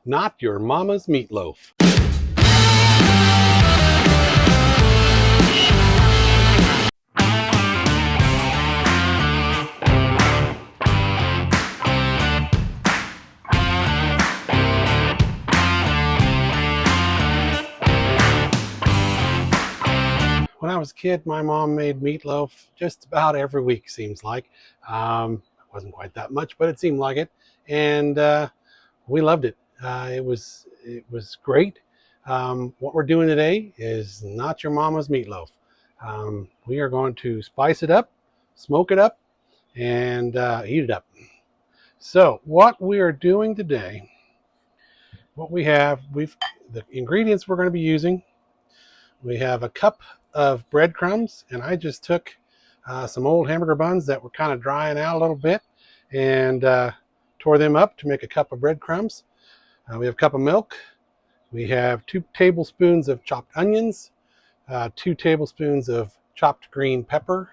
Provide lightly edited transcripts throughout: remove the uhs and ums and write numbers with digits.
Not your mama's meatloaf. When I was a kid, my mom made meatloaf just about every week, seems like. It wasn't quite that much, but it seemed like it. And we loved it. It was great. What we're doing today is not your mama's meatloaf. We are going to spice it up, smoke it up, and heat it up. So what we are doing today, the ingredients we're going to be using. We have a cup of breadcrumbs, and I just took some old hamburger buns that were kind of drying out a little bit and tore them up to make a cup of breadcrumbs. We have a cup of milk. We have 2 tablespoons of chopped onions, 2 tablespoons of chopped green pepper.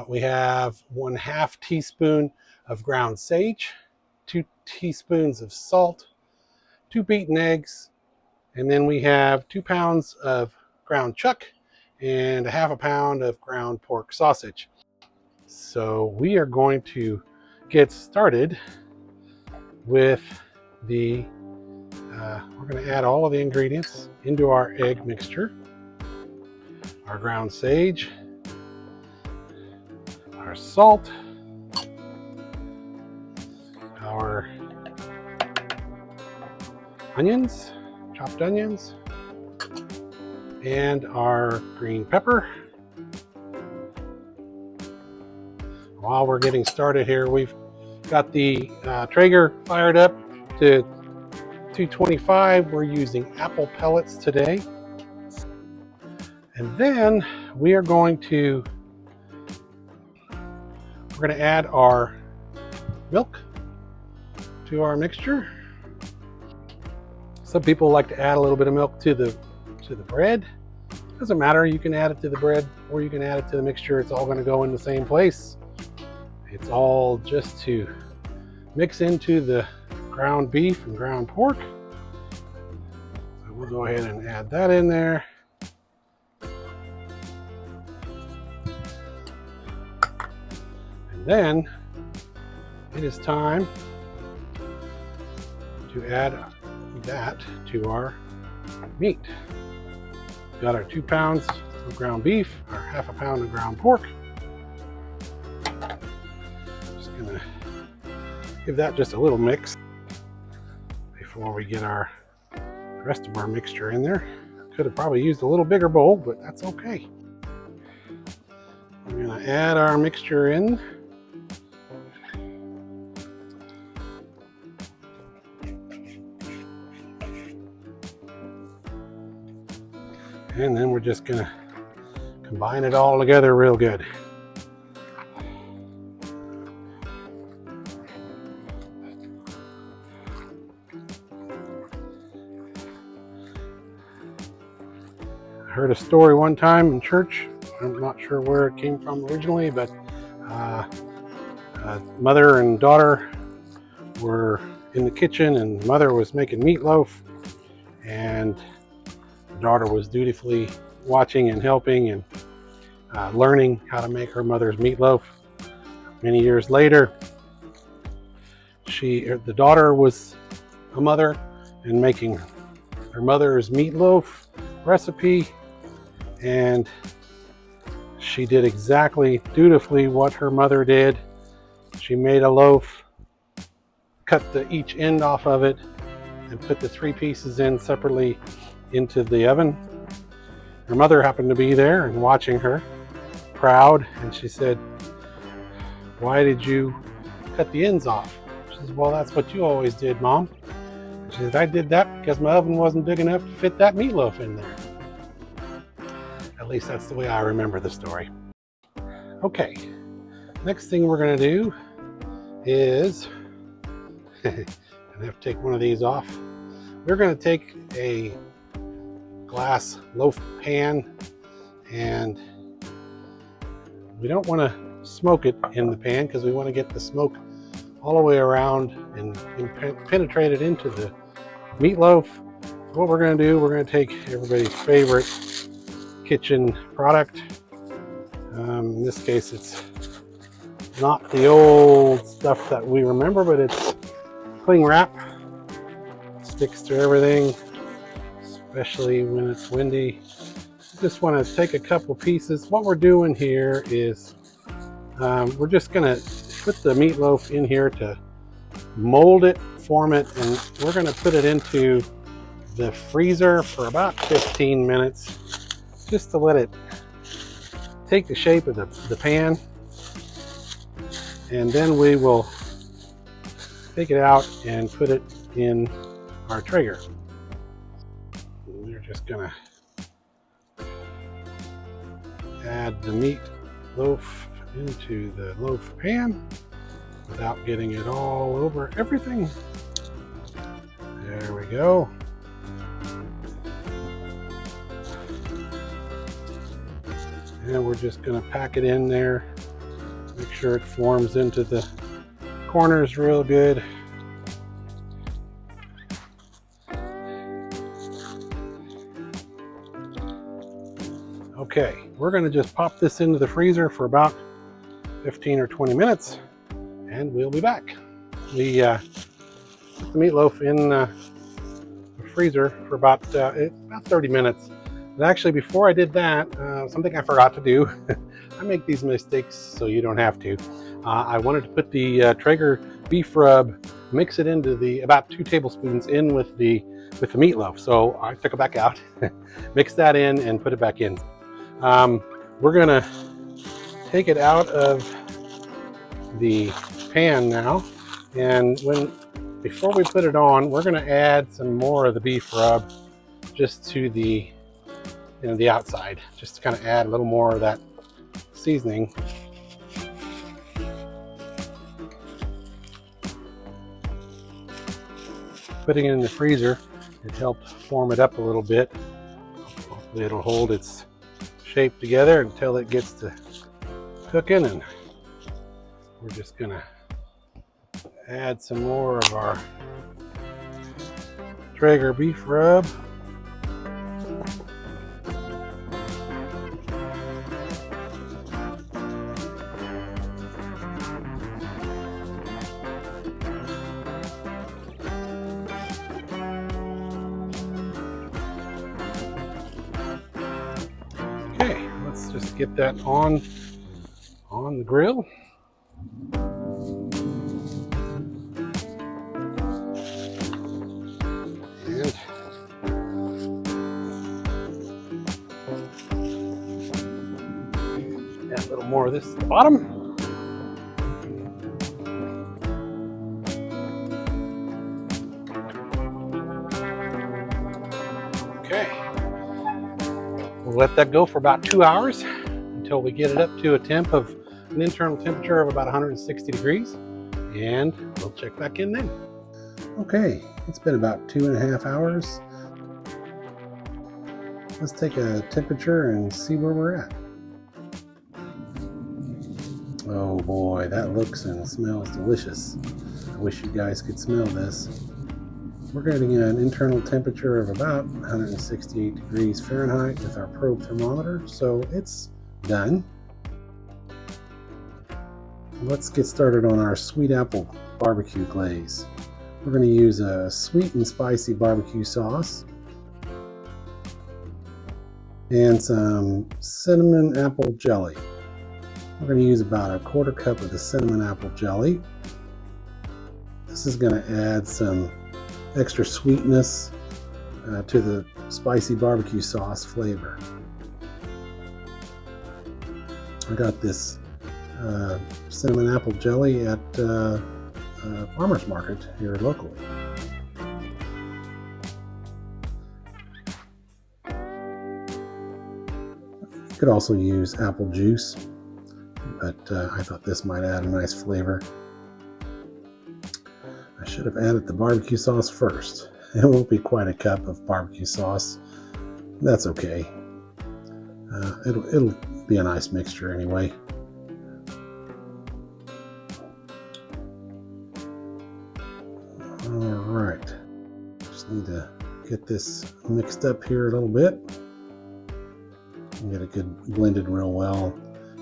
We have 1/2 teaspoon of ground sage, 2 teaspoons of salt, 2 beaten eggs, and then we have 2 pounds of ground chuck and 1/2 pound of ground pork sausage. So we are going to get started with we're going to add all of the ingredients into our egg mixture. Our ground sage, our salt, our onions, chopped onions, and our green pepper. While we're getting started here, we've got the Traeger fired up to 225. We're using apple pellets today. And then we're going to add our milk to our mixture. Some people like to add a little bit of milk to the bread. Doesn't matter, you can add it to the bread or you can add it to the mixture. It's all going to go in the same place. It's all just to mix into the ground beef and ground pork. So we'll go ahead and add that in there. And then it is time to add that to our meat. We've got our 2 pounds of ground beef, our 1/2 pound of ground pork. Just gonna give that just a little mix before we get the rest of our mixture in there. Could have probably used a little bigger bowl, but that's okay. We're gonna add our mixture in. And then we're just gonna combine it all together real good. I heard a story one time in church. I'm not sure where it came from originally, but mother and daughter were in the kitchen, and mother was making meatloaf, and daughter was dutifully watching and helping and learning how to make her mother's meatloaf. Many years later, the daughter was a mother and making her mother's meatloaf recipe, and she did exactly dutifully what her mother did. She made a loaf, cut each end off of it, and put the 3 pieces in separately into the oven. Her mother happened to be there and watching her, proud, and she said, "Why did you cut the ends off?" She said, "Well, that's what you always did, Mom." She said, "I did that because my oven wasn't big enough to fit that meatloaf in there." At least that's the way I remember the story. Okay, next thing we're going to do is I have to take one of these off. We're going to take a glass loaf pan, and we don't want to smoke it in the pan because we want to get the smoke all the way around and penetrate it into the meatloaf. What we're going to do, we're going to take everybody's favorite kitchen product. In this case, it's not the old stuff that we remember, but it's cling wrap. It sticks to everything, especially when it's windy. You just want to take a couple pieces. What we're doing here is we're just going to put the meatloaf in here to mold it, form it, and we're going to put it into the freezer for about 15 minutes just to let it take the shape of the pan, and then we will take it out and put it in our Traeger. We're just going to add the meat loaf into the loaf pan without getting it all over everything. There we go. And we're just going to pack it in there, make sure it forms into the corners real good. Okay, we're going to just pop this into the freezer for about 15 or 20 minutes, and we'll be back. We put the meatloaf in the freezer for about 30 minutes. But actually, before I did that, something I forgot to do, I make these mistakes so you don't have to. I wanted to put the Traeger beef rub, mix it into about 2 tablespoons in with the meatloaf. So I took it back out, mixed that in, and put it back in. We're gonna take it out of the pan now, and before we put it on, we're gonna add some more of the beef rub just to the outside, just to kind of add a little more of that seasoning. Putting it in the freezer, it helped form it up a little bit. Hopefully it'll hold its shape together until it gets to cooking, and we're just gonna add some more of our Traeger beef rub. Okay, let's just get that on the grill. And add a little more of this at the bottom. Okay, we'll let that go for about 2 hours until we get it up to an internal temperature of about 160 degrees, and we'll check back in then. Okay, it's been about 2.5 hours. Let's take a temperature and see where we're at. Oh boy, that looks and smells delicious. I wish you guys could smell this. We're getting an internal temperature of about 168 degrees Fahrenheit with our probe thermometer, so it's done. Let's get started on our sweet apple barbecue glaze. We're going to use a sweet and spicy barbecue sauce and some cinnamon apple jelly. We're going to use about 1/4 cup of the cinnamon apple jelly. This is going to add some extra sweetness to the spicy barbecue sauce flavor. I got this cinnamon apple jelly at farmer's market here locally. You could also use apple juice, but I thought this might add a nice flavor. I should have added the barbecue sauce first. It won't be quite a cup of barbecue sauce. That's okay. It'll be a nice mixture anyway. right, just need to get this mixed up here a little bit and get it good blended real well.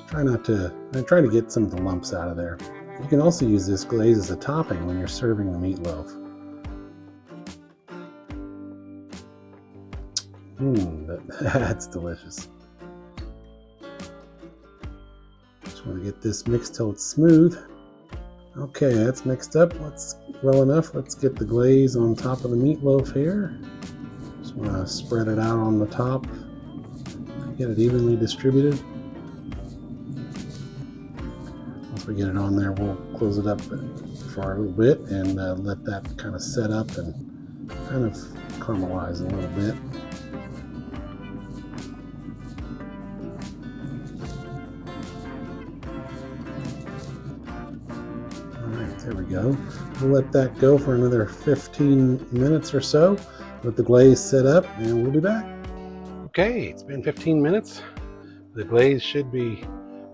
Try to get some of the lumps out of there. You can also use this glaze as a topping when you're serving the meatloaf. That's delicious. Just want to get this mixed till it's smooth. Okay, that's mixed up. Well enough. Let's get the glaze on top of the meatloaf here. Just want to spread it out on the top. Get it evenly distributed. Once we get it on there, we'll close it up for a little bit and let that kind of set up and kind of caramelize a little bit. There we go. We'll let that go for another 15 minutes or so. Let the glaze set up and we'll be back. Okay, it's been 15 minutes. The glaze should be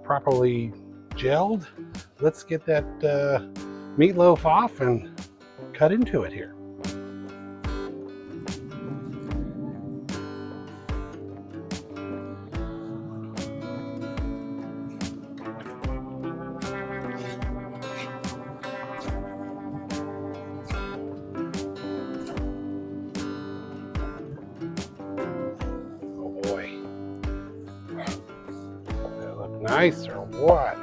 properly gelled. Let's get that meatloaf off and cut into it here. Nice or what?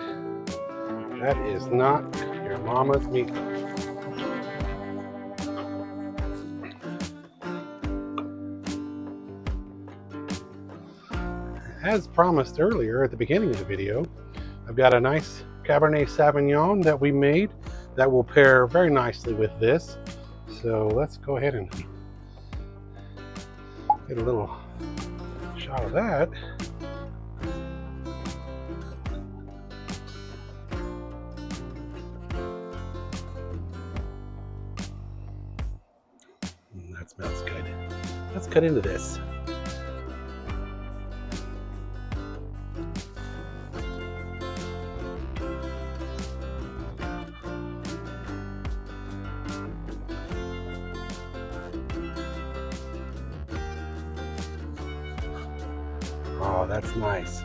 That is not your mama's meatloaf. As promised earlier at the beginning of the video, I've got a nice Cabernet Sauvignon that we made that will pair very nicely with this. So let's go ahead and get a little shot of that. That smells good. Let's cut into this. Oh, that's nice.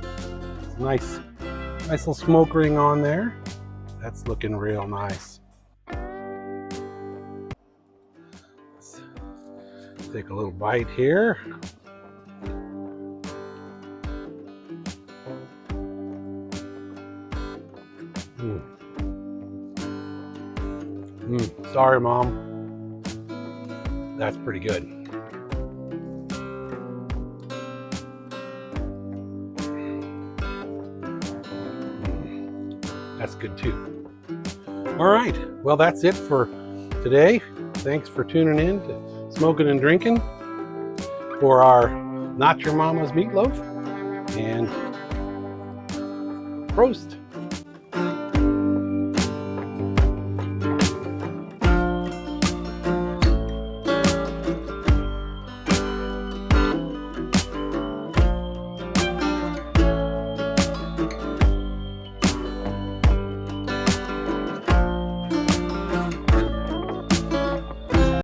It's nice little smoke ring on there. That's looking real nice. Take a little bite here. Sorry, Mom. That's pretty good. That's good too. All right, well, that's it for today. Thanks for tuning in to Smoking and Drinking for our Not Your Mama's Meatloaf, and Prost.